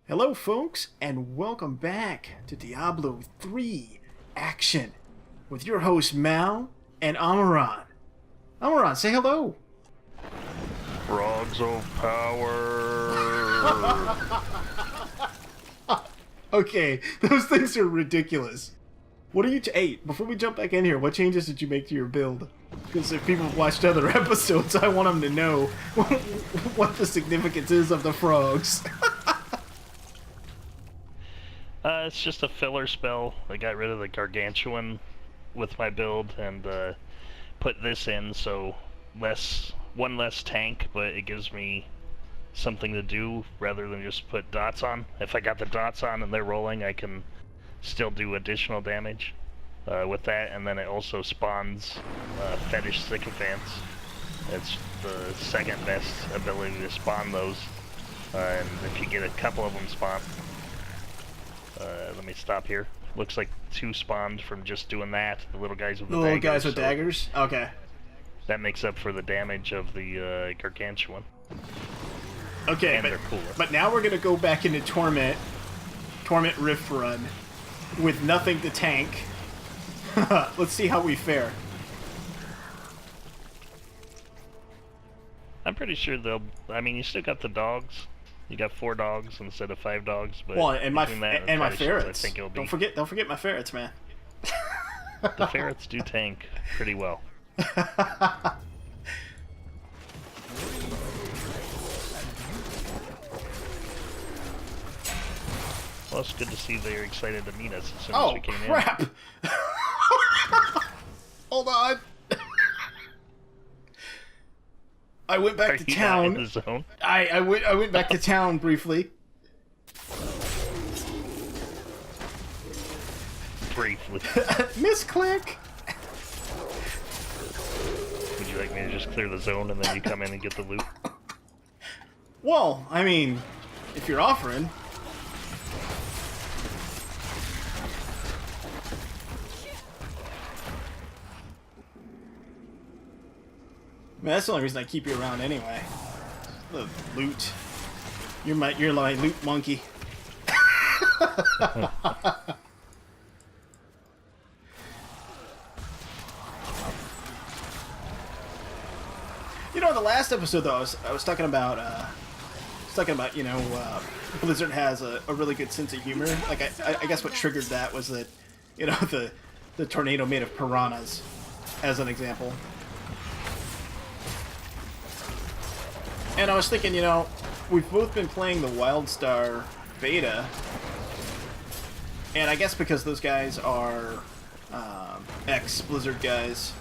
Hello folks, and welcome back to Diablo 3 Action with your host Mal and Amaran. Amaran, say hello! Frogs of power! Okay, those things are ridiculous. What are you hey, before we jump back in here, what changes did you make to your build? Because if people have watched other episodes, I want them to know what the significance is of the frogs. It's just a filler spell. I got rid of the gargantuan with my build and put this in, so one less tank, but it gives me something to do rather than just put dots on. If I got the dots on and they're rolling, I can still do additional damage with that, and then it also spawns fetish sycophants. It's the second best ability to spawn those, and if you get a couple of them spawn, let me stop here. Looks like 2 spawned from just doing that. The little guys with the little daggers. Guys with daggers? Okay. That makes up for the damage of the gargantuan. Okay, and they're cooler. But now we're gonna go back into Torment Rift Run with nothing to tank. Let's see how we fare. I'm pretty sure they'll. I mean, you still got the dogs. You got 4 dogs instead of 5 dogs. But well, and my ferrets. I think it'll be... Don't forget my ferrets, man. The ferrets do tank pretty well. Well, it's good to see they're excited to meet us as soon as we came in. Oh, crap! Hold on! I went back to town. Not in the zone? I went back to town briefly. Briefly. Misclick! Would you like me to just clear the zone and then you come in and get the loot? Well, I mean, if you're offering. I mean, that's the only reason I keep you around anyway. The loot. You're my loot monkey. You know, in the last episode though, I was talking about you know, Blizzard has a really good sense of humor. Like I guess what triggered that was that, you know, the tornado made of piranhas, as an example. And I was thinking, you know, we've both been playing the WildStar beta, and I guess because those guys are ex-Blizzard guys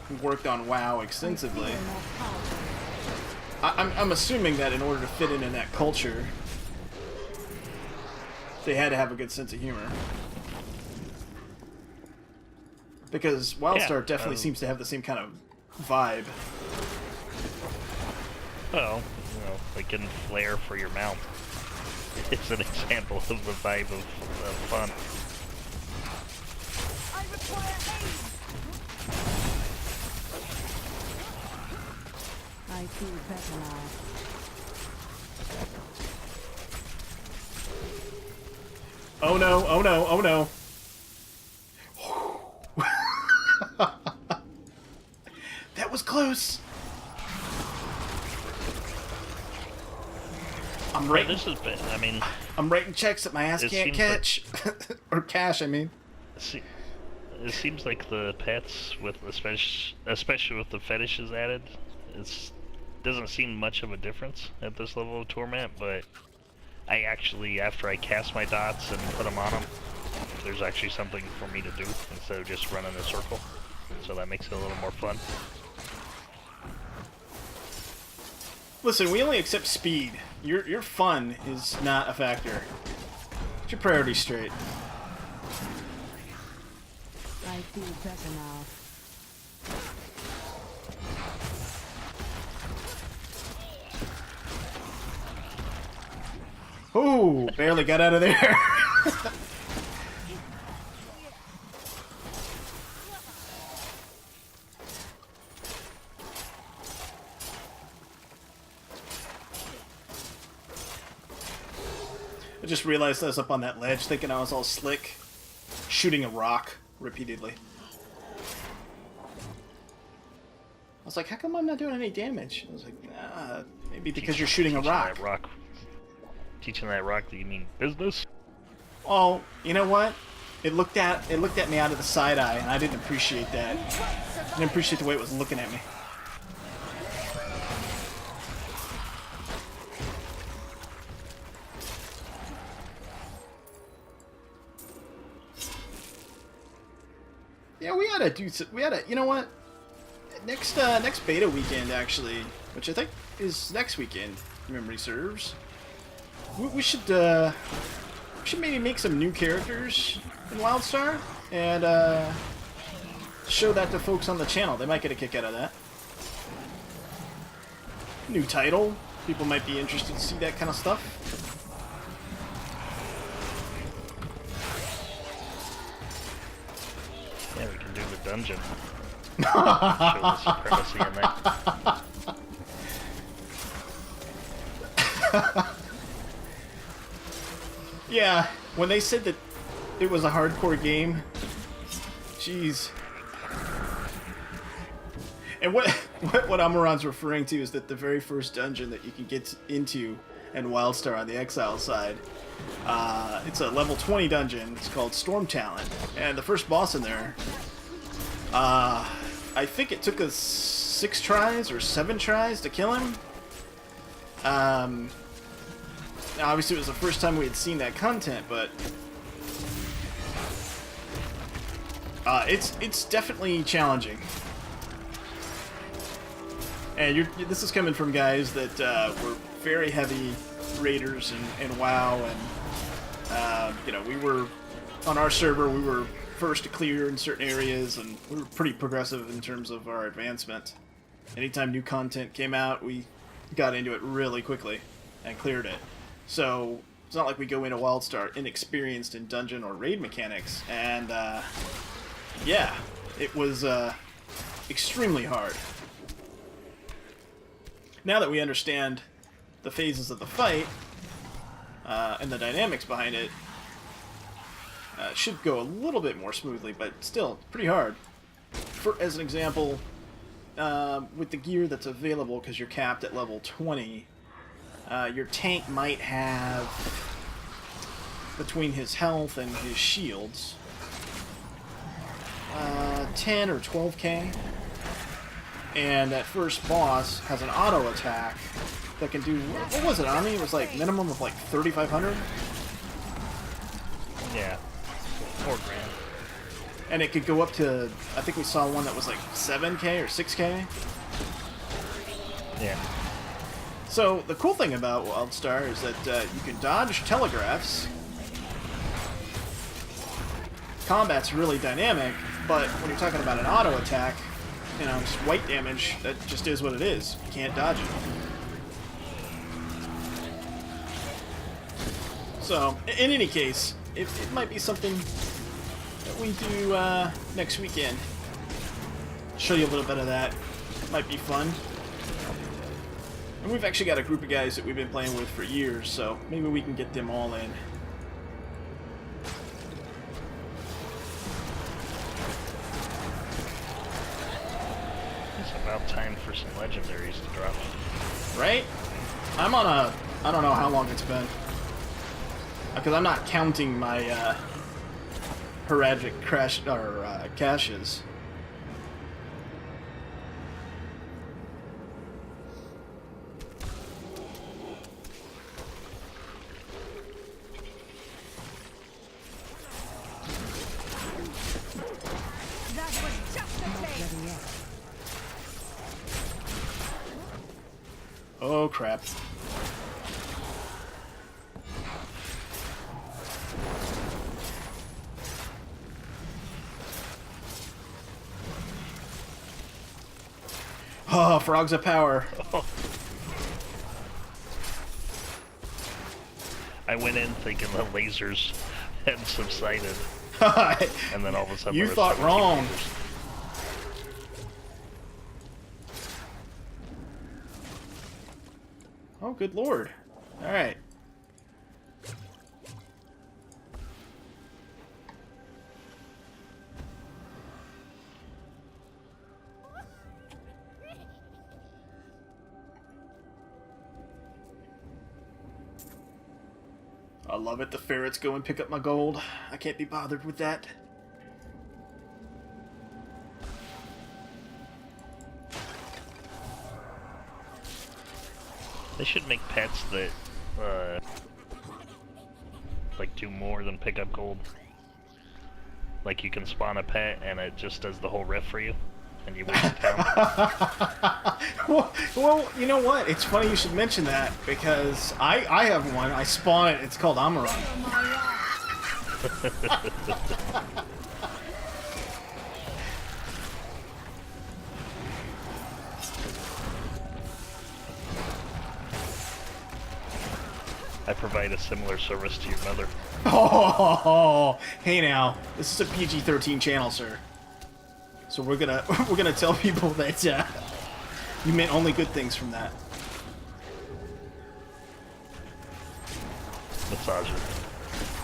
who worked on WoW extensively, I'm assuming that in order to fit in that culture, they had to have a good sense of humor. Because WildStar definitely seems to have the same kind of vibe. Well, you know, like getting flair for your mount. It's an example of the vibe of fun. I require aid. I feel better now. Oh no, oh no, oh no. That was close. I'm writing, this has been, I mean... I'm writing checks that my ass can't catch. Or cash, I mean. It seems like the pets, with especially with the fetishes added, it doesn't seem much of a difference at this level of Torment, but I actually, after I cast my dots and put them on them, there's actually something for me to do instead of just running a circle. So that makes it a little more fun. Listen, we only accept speed. Your fun is not a factor. Get your priorities straight. I feel better now. Ooh, barely got out of there. I just realized I was up on that ledge thinking I was all slick, shooting a rock repeatedly. I was like, how come I'm not doing any damage? I was like, nah, maybe because you're shooting a rock. Teaching that rock that you mean business? Oh, you know what? It looked at me out of the side eye, and I didn't appreciate that. I didn't appreciate the way it was looking at me. Yeah, we oughta do. We oughta. You know what? Next beta weekend, actually, which I think is next weekend, if memory serves. We should maybe make some new characters in WildStar and show that to folks on the channel. They might get a kick out of that. New title. People might be interested to see that kind of stuff. Yeah, we can do the dungeon. Show the supremacy in there. Yeah, when they said that it was a hardcore game, jeez. And what Amaran's referring to is that the very first dungeon that you can get into in WildStar on the Exile side, it's a level 20 dungeon. It's called Storm Talent, and the first boss in there, I think it took us 6 tries or 7 tries to kill him. Now, obviously, it was the first time we had seen that content, but it's definitely challenging. And this is coming from guys that were very heavy raiders in WoW, and you know, we were on our server. We were first to clear in certain areas, and we were pretty progressive in terms of our advancement. Anytime new content came out, we got into it really quickly and cleared it. So it's not like we go into WildStar inexperienced in dungeon or raid mechanics, and yeah, it was extremely hard. Now that we understand the phases of the fight and the dynamics behind it, it should go a little bit more smoothly, but still pretty hard. As an example, with the gear that's available, because you're capped at level 20, your tank might have, between his health and his shields, 10 or 12k. And that first boss has an auto attack that can do, what was it, Ami? It was like minimum of like 3,500? Yeah, 4 grand. And it could go up to, I think we saw one that was like 7k or 6k. Yeah. So the cool thing about WildStar is that you can dodge telegraphs. Combat's really dynamic, but when you're talking about an auto attack, you know, just white damage, that just is what it is. You can't dodge it. So, in any case, it might be something that we do next weekend. Show you a little bit of that. Might be fun. And we've actually got a group of guys that we've been playing with for years, so maybe we can get them all in. About time for some legendaries to drop. Right? I'm on a... I don't know how long it's been. Because I'm not counting my Heraldic crash or caches. That was just a taste. Oh crap. Oh, frogs of power. I went in thinking the lasers had subsided, and then all of a sudden You there was thought 17 wrong. lasers. Oh, good lord. Alright. I love it. The ferrets go and pick up my gold. I can't be bothered with that. They should make pets that, like, do more than pick up gold. Like, you can spawn a pet and it just does the whole rift for you, and you win the town. well, you know what? It's funny you should mention that, because I have one. I spawn it. It's called Amaran. I provide a similar service to your mother. Oh, hey now, this is a PG-13 channel, sir. So we're gonna tell people that you meant only good things from that.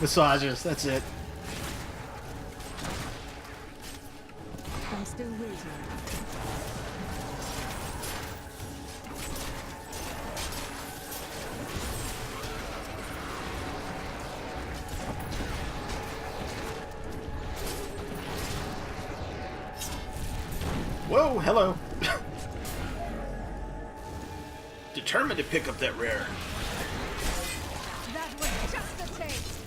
Massages, that's it. I'm still waiting. Whoa, hello. Determined to pick up that rare. That was just a taste.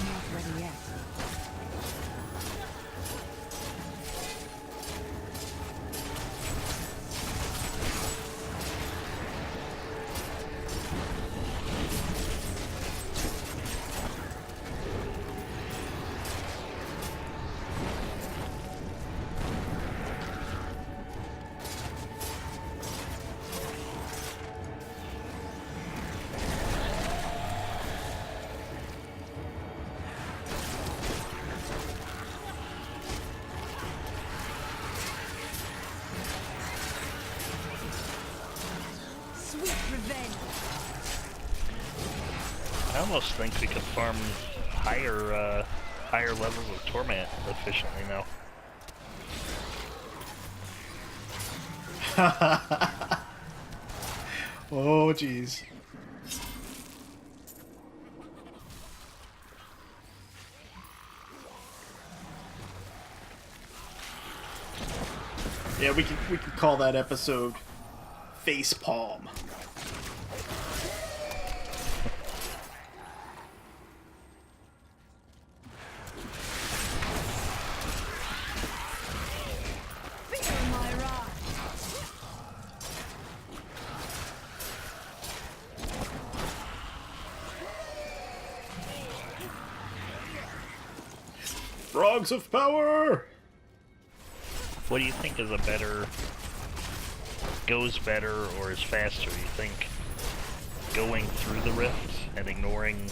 Not ready yet. I almost think we could farm higher levels of Torment efficiently now. Oh, jeez. Yeah, we could call that episode Face Palm. Feel my wrath. Frogs of Power! What do you think is a better, goes better or is faster? You think going through the rift and ignoring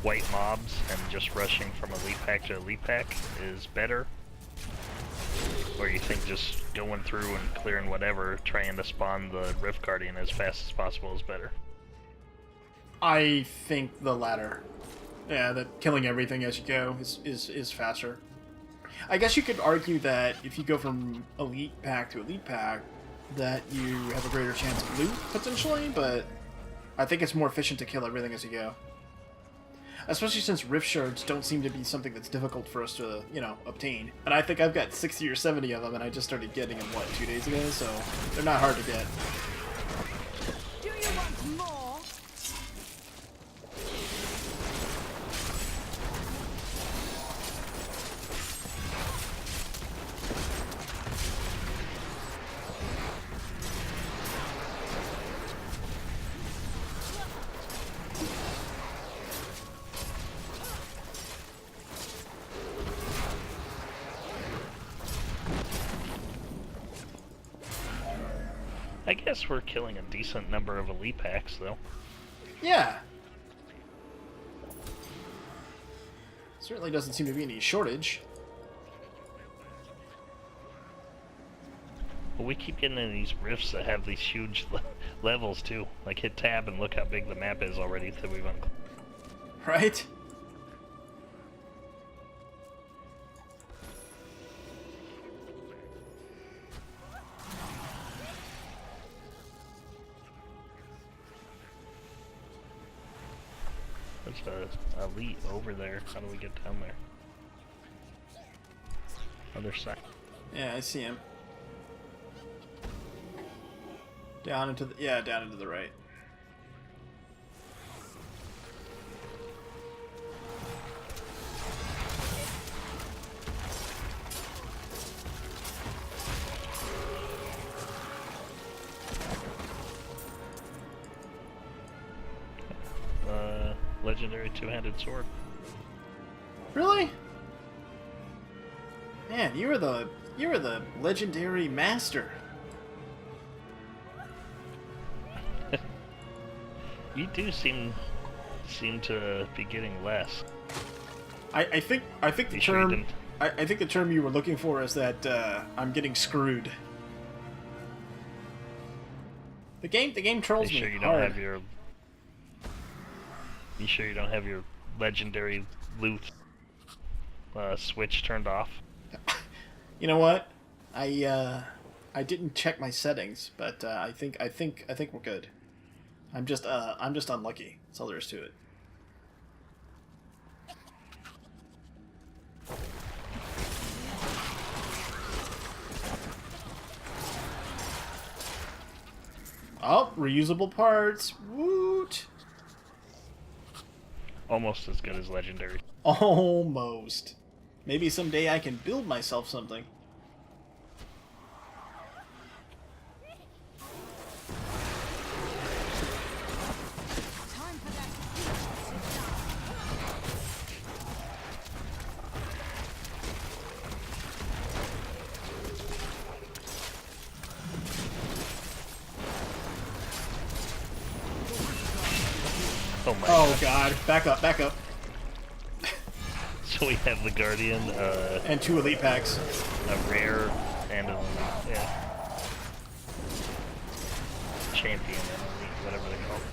white mobs and just rushing from elite pack to elite pack is better? Or you think just going through and clearing whatever, trying to spawn the Rift Guardian as fast as possible is better? I think the latter. Yeah, that killing everything as you go is faster. I guess you could argue that if you go from elite pack to elite pack, that you have a greater chance of loot, potentially, but I think it's more efficient to kill everything as you go. Especially since rift shards don't seem to be something that's difficult for us to, you know, obtain. And I think I've got 60 or 70 of them, and I just started getting them, what, 2 days ago? So they're not hard to get. Do you want more? I guess we're killing a decent number of elite packs, though. Yeah. Certainly doesn't seem to be any shortage. But we keep getting in these rifts that have these huge levels, too. Like, hit tab and look how big the map is already that we've unlocked. Right? There's a elite over there. How do we get down there? Other side. Yeah, I see him. Down into the down into the right. Legendary two-handed sword. Really? Man, you were the legendary master. You do seem to be getting less. I think the You sure you term didn't? I think the term you were looking for is that I'm getting screwed. The game trolls You sure me you hard. don't have your? You sure you don't have your legendary loot switch turned off? You know what? I didn't check my settings, but I think we're good. I'm just unlucky. That's all there is to it. Oh, reusable parts. Woot! Almost as good as legendary. Almost. Maybe someday I can build myself something. Time for that. Oh my Oh god. god, back up, back up. So we have the Guardian, And 2 elite packs. a rare, and a champion and elite, whatever they call it.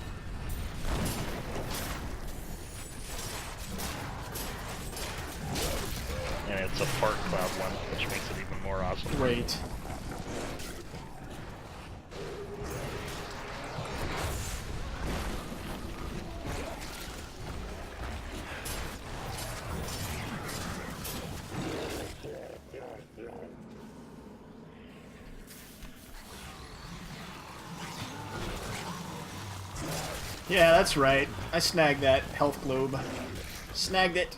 And it's a fart cloud one, which makes it even more awesome. Great. Yeah, that's right. I snagged that health globe. Snagged it.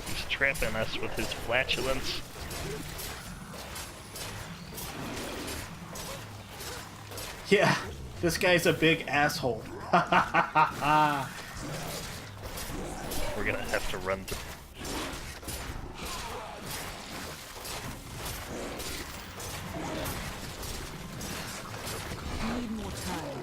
He's trapping us with his flatulence. Yeah, this guy's a big asshole. We're gonna have to run through. Need more time.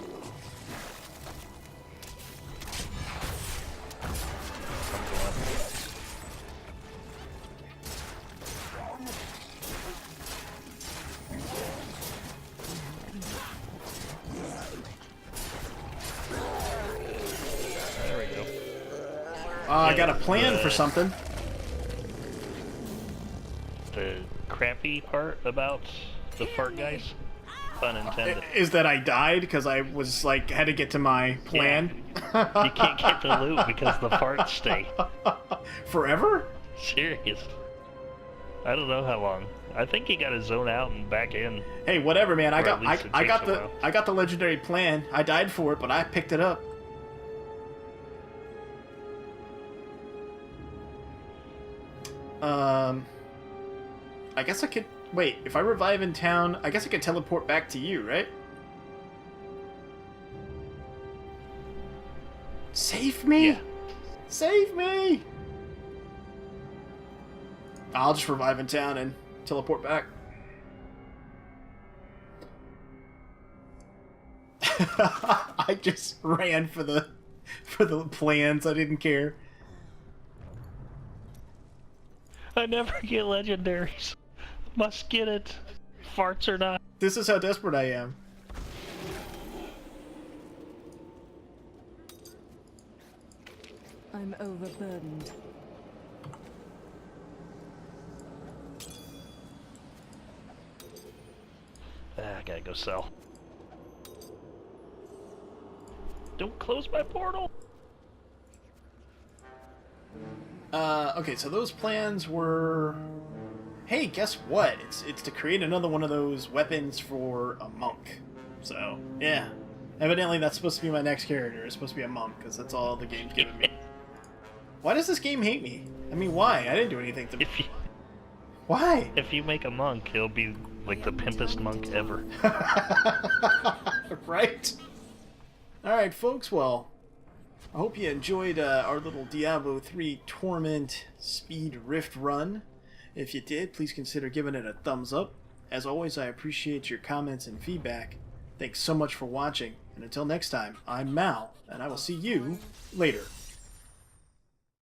There we go. I got a plan for something. The crappy part about the fart guys, pun intended. Is that I died because I was like had to get to my plan. You can't get the loot because the farts stay. Forever? Serious. I don't know how long. I think he got his zone out and back in. Hey, whatever, man. I Or got at least it I got takes a the while. I got the legendary plan. I died for it, but I picked it up. I guess I could wait. If I revive in town, I guess I could teleport back to you, right? Save me! Yeah. Save me! I'll just revive in town and teleport back. I just ran for the plans. I didn't care. I never get legendaries. Must get it. Farts or not. This is how desperate I am. I'm overburdened. gotta go sell. Don't close my portal! Okay, so those plans were... Hey, guess what? It's to create another one of those weapons for a monk. So, yeah. Evidently that's supposed to be my next character. It's supposed to be a monk, because that's all the game's giving me. Why does this game hate me? I mean, why? I didn't do anything to... Why? If you make a monk, he'll be like the pimpest monk ever. Right? Alright, folks, well... I hope you enjoyed our little Diablo 3 Torment Speed Rift run. If you did, please consider giving it a thumbs up. As always, I appreciate your comments and feedback. Thanks so much for watching, and until next time, I'm Mal, and I will see you later.